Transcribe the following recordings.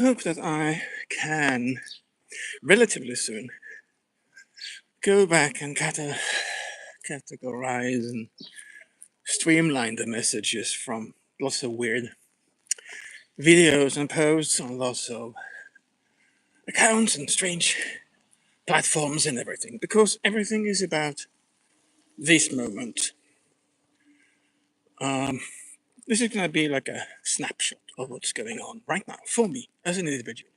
hope that I can relatively soon go back and categorize and streamline the messages from lots of weird videos and posts on lots of accounts and strange platforms and everything, because everything is about this moment. This is going to be like a snapshot of what's going on right now for me as an individual,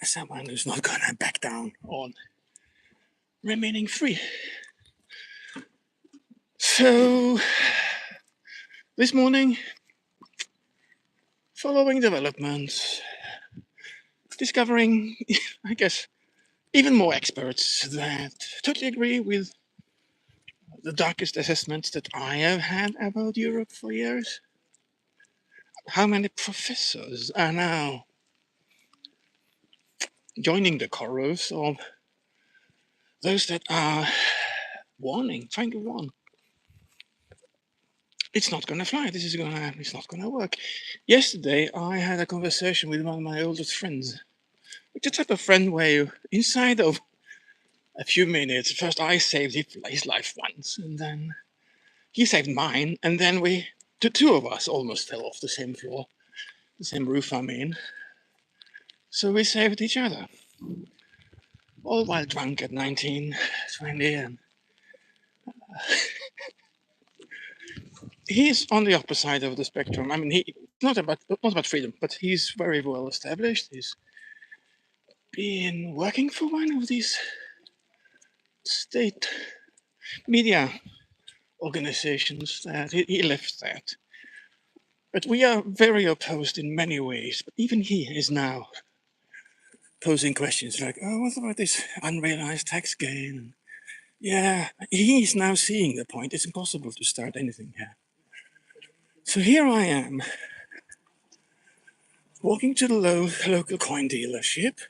as someone who's not going to back down on remaining free. So, this morning, following developments, discovering, I guess, even more experts that totally agree with the darkest assessments that I have had about Europe for years. How many professors are now joining the chorus of those that are trying to warn. It's not going to fly. It's not going to work. Yesterday, I had a conversation with one of my oldest friends. The type of friend where you, inside of a few minutes, first I saved his life once, and then he saved mine, and then the two of us almost fell off the same floor, the same roof, I mean. So we saved each other, all while drunk at 19, 20, and he's on the opposite side of the spectrum. I mean, he's not about freedom, but he's very well established. He's been working for one of these state media organizations that he left that. But we are very opposed in many ways. But even he is now posing questions like, oh, what about this unrealized tax gain? Yeah, he's now seeing the point. It's impossible to start anything here. So here I am, walking to the local coin dealership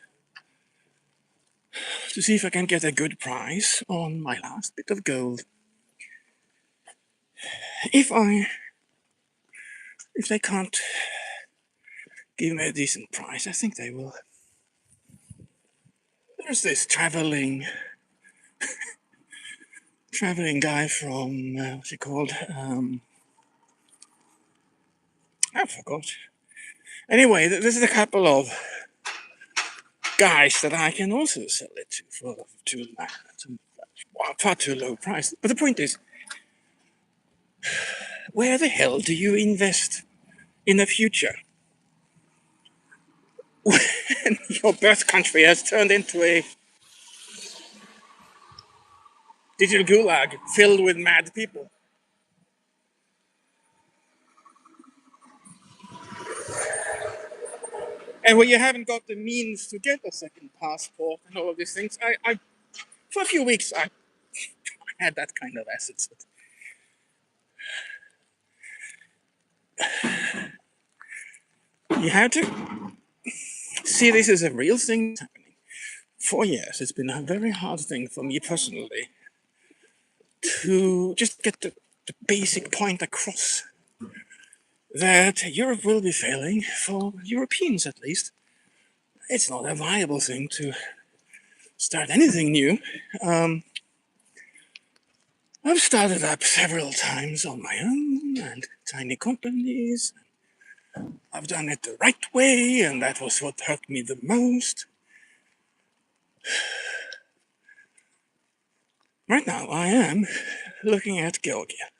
to see if I can get a good price on my last bit of gold. If they can't give me a decent price, I think they will. There's this traveling guy from what's he called? I forgot. Anyway, there's a couple of guys that I can also sell it to for far too low price. But the point is, where the hell do you invest in the future when your birth country has turned into a digital gulag filled with mad people? And where you haven't got the means to get a second passport and all of these things, I for a few weeks I had that kind of assets. You have to see this as a real thing happening. For years, it's been a very hard thing for me personally to just get the basic point across that Europe will be failing, for Europeans at least. It's not a viable thing to start anything new. I've started up several times on my own and tiny companies. I've done it the right way, and that was what hurt me the most. Right now, I am looking at Georgia.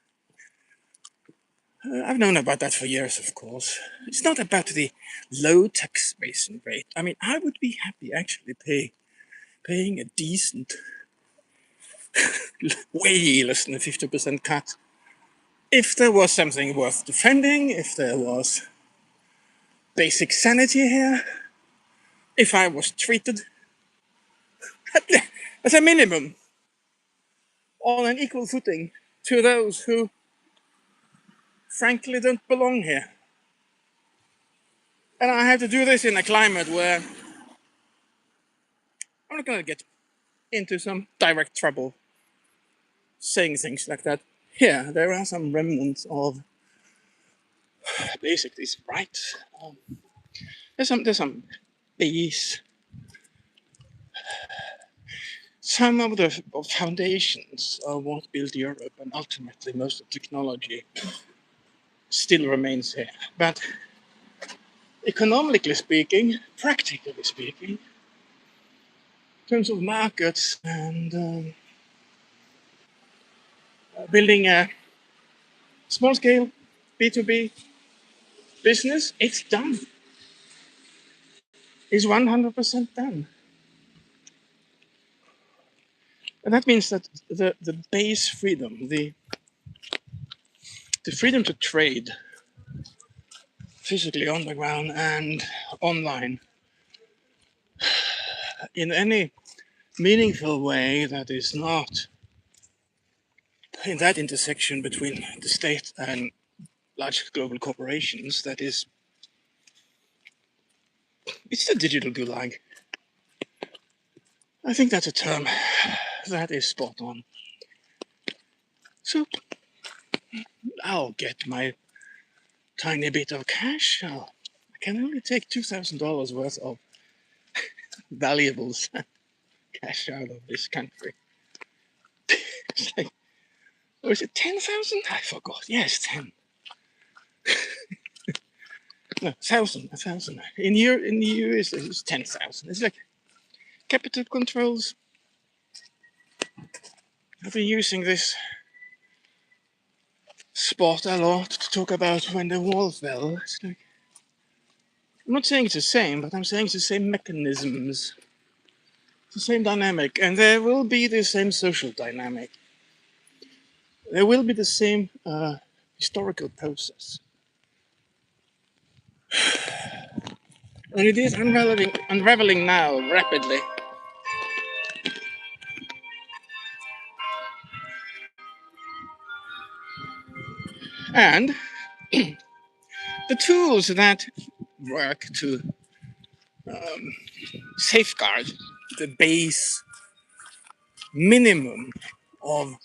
I've known about that for years, of course. It's not about the low taxation rate. I mean, I would be happy actually paying a decent, way less than a 50% cut. If there was something worth defending, if there was basic sanity here, if I was treated as a minimum on an equal footing to those who frankly don't belong here. And I have to do this in a climate where I'm not going to get into some direct trouble saying things like that. Here, there are some remnants of basically rights. There's some base some of the foundations of what built Europe, and ultimately most of technology still remains here. But economically speaking, practically speaking, in terms of markets and building a small scale B2B business, it's done. It's 100% done. And that means that the base freedom, the freedom to trade physically on the ground and online in any meaningful way that is not in that intersection between the state and large global corporations, that is, it's the digital gulag. I think that's a term that is spot on. So I'll get my tiny bit of cash. I can only take $2,000 worth of valuables cash out of this country. It's like, or is it 10,000? I forgot. Yes, 10. No, 1,000. 1,000. In the US, it's 10,000. It's like capital controls. I've been using this spot a lot to talk about when the wall fell. It's like, I'm not saying it's the same, but I'm saying it's the same mechanisms, it's the same dynamic, and there will be the same social dynamic. There will be the same historical process. And it is unraveling now rapidly. And the tools that work to safeguard the base minimum of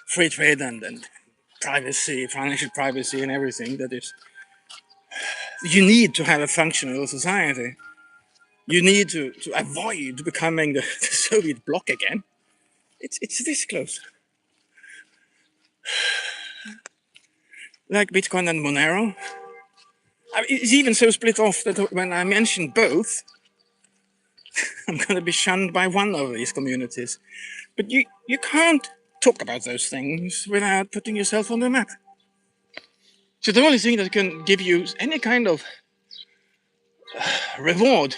free trade and privacy, financial privacy, and everything that is you need to have a functional society. You need to avoid becoming the Soviet bloc again. It's this close. Like Bitcoin and Monero. I mean, it's even so split off that when I mention both, I'm going to be shunned by one of these communities. But you can't talk about those things without putting yourself on the map. So the only thing that can give you any kind of reward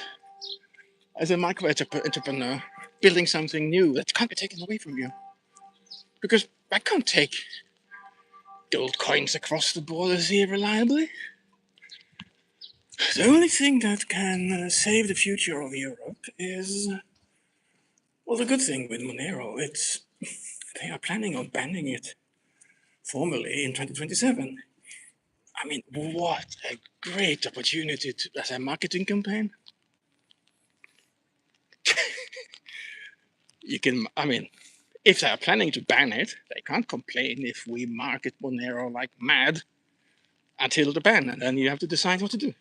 as a micro entrepreneur building something new that can't be taken away from you. Because I can't take gold coins across the borders here reliably. The only thing that can save the future of Europe is, well, the good thing with Monero, it's they are planning on banning it formally in 2027. I mean, what a great opportunity as a marketing campaign. You can, I mean, if they are planning to ban it, they can't complain if we market Monero like mad until the ban, and then you have to decide what to do.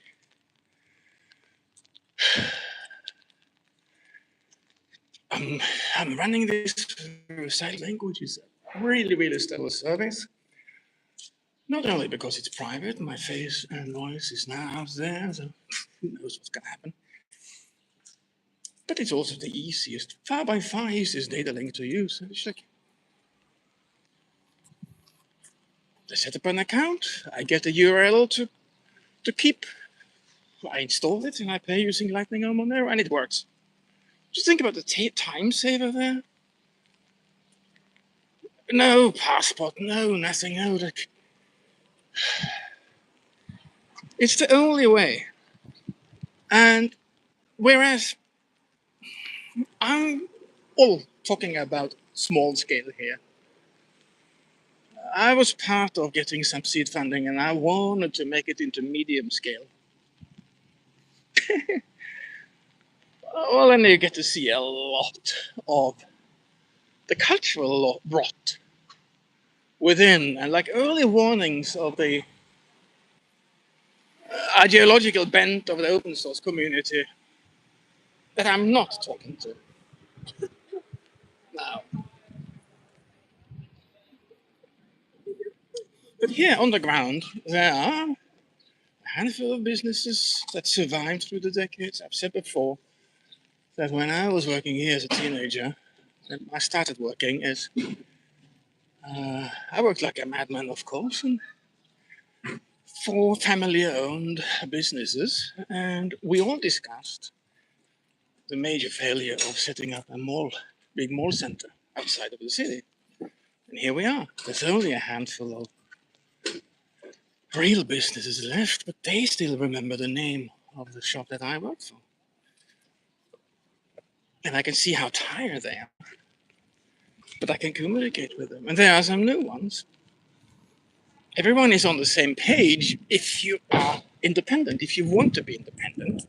I'm running this side language is a really stellar service. Not only because it's private, my face and voice is now out there, so who knows what's going to happen. But it's also the easiest, far by far easiest data link to use. It's like, I set up an account, I get a URL to keep. I install it and I pay using Lightning or Monero, and it works. Just think about the time saver there. No passport, no nothing, no. Like, it's the only way. And whereas I'm all talking about small scale here, I was part of getting some seed funding and I wanted to make it into medium scale. Well, then you get to see a lot of the cultural rot within and like early warnings of the ideological bent of the open source community that I'm not talking to now. But here on the ground, there are a handful of businesses that survived through the decades. I've said before that when I was working here as a teenager, and I started working as I worked like a madman, of course, and for family-owned businesses, and we all discussed the major failure of setting up a big mall center outside of the city. And here we are. There's only a handful of real businesses left, but they still remember the name of the shop that I worked for. And I can see how tired they are, but I can communicate with them. And there are some new ones. Everyone is on the same page if you are independent, if you want to be independent.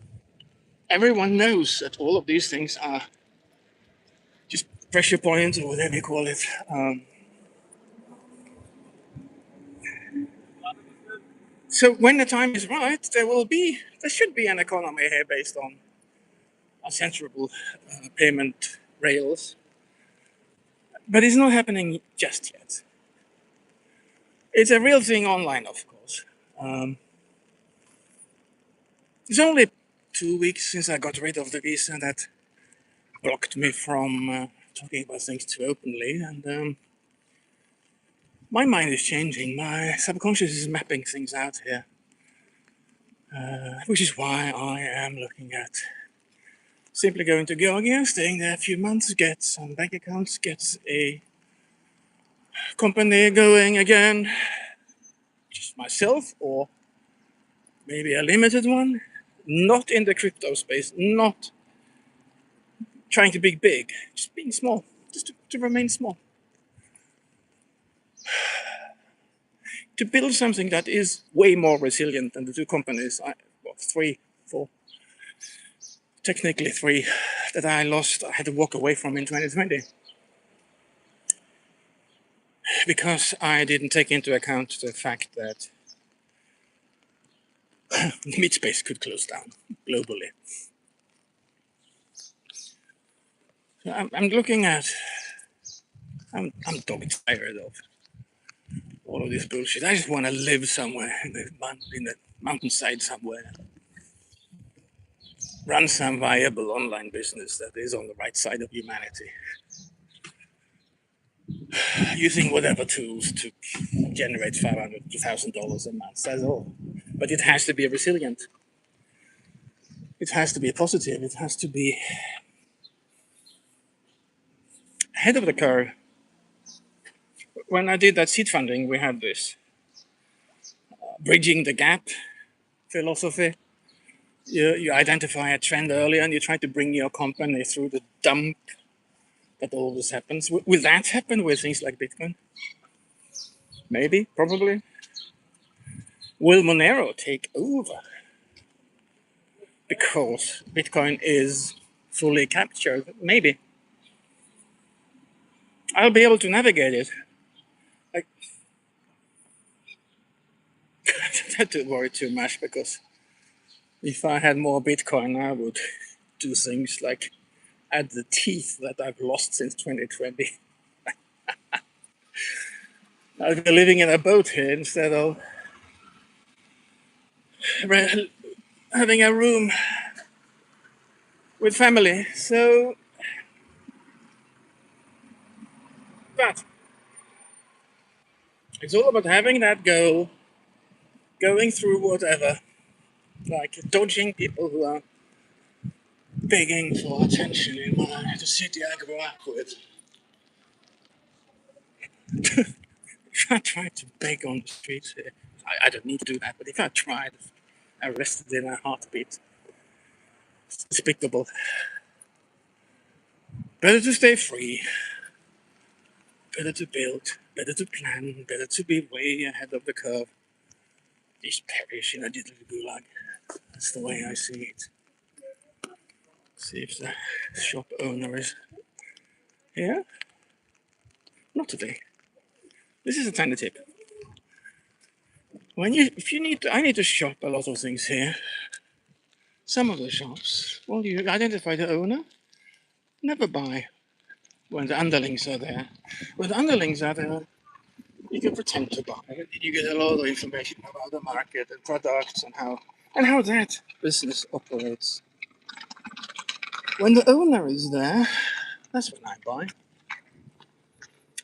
Everyone knows that all of these things are just pressure points or whatever you call it. So when the time is right, there should be an economy here based on sensible payment rails, but it's not happening just yet. It's a real thing online, of course. Um, it's only 2 weeks since I got rid of the visa that blocked me from talking about things too openly, and my mind is changing. My subconscious is mapping things out here, which is why I am looking at simply going to Georgia, staying there a few months, get some bank accounts, get a company going again, just myself, or maybe a limited one, not in the crypto space, not trying to be big, just being small, just to remain small. To build something that is way more resilient than the two companies, three, four, technically three, that I lost, I had to walk away from in 2020. Because I didn't take into account the fact that the mid space could close down globally. So I'm looking at, I'm dog tired of all of this bullshit. I just want to live somewhere in the mountainside somewhere, run some viable online business that is on the right side of humanity, using whatever tools to generate $500 to $1,000 a month. That's all. But it has to be resilient. It has to be positive. It has to be ahead of the curve. When I did that seed funding, we had this bridging the gap philosophy. You identify a trend early and you try to bring your company through the dump that always happens. Will that happen with things like Bitcoin? Maybe, probably. Will Monero take over because Bitcoin is fully captured? Maybe. I'll be able to navigate it. I don't have to worry too much because if I had more Bitcoin, I would do things like add the teeth that I've lost since 2020. I'll be living in a boat here instead of having a room with family. So, but it's all about having that goal, going through whatever, like dodging people who are begging for attention in the city I grew up with. If I tried to beg on the streets here, I don't need to do that, but if I tried, arrested in a heartbeat, it's despicable. Better to stay free, better to build, better to plan, better to be way ahead of the curve. Just perish in a digital gulag. That's the way I see it. See if the shop owner is here. Not today. This is a tiny tip. If you need, I need to shop a lot of things here. Some of the shops Well, you identify the owner, never buy when the underlings are there. When the underlings are there, you can pretend to buy. You get a lot of information about the market and products and how that business operates. When the owner is there, that's when I buy.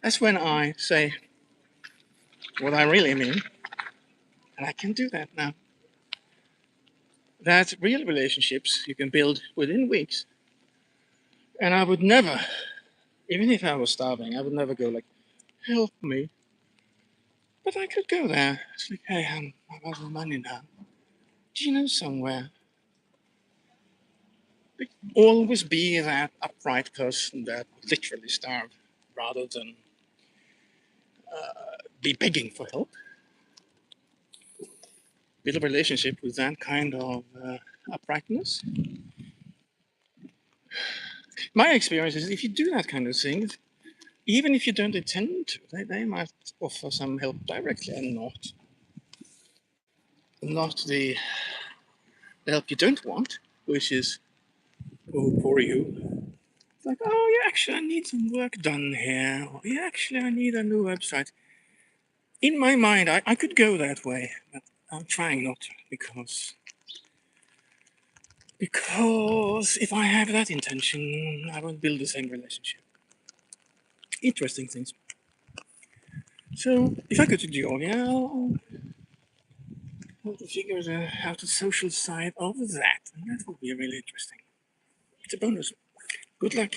That's when I say what I really mean, and I can do that now. That real relationships you can build within weeks. And I would never, even if I was starving, I would never go like, help me. But I could go there. It's like, hey, I've got no money now. Do you know somewhere? Like, always be that upright person that literally starve rather than be begging for help. Build a relationship with that kind of uprightness. My experience is if you do that kind of thing, even if you don't intend to, they might offer some help directly and not the help you don't want, which is, oh, poor you. It's like, oh, yeah, actually, I need some work done here. Or, yeah, actually, I need a new website. In my mind, I could go that way, but I'm trying not to because if I have that intention, I won't build the same relationship. Interesting things. So, if I go to Georgia, I'll have to figure out the social side of that, and that will be really interesting. It's a bonus. Good luck.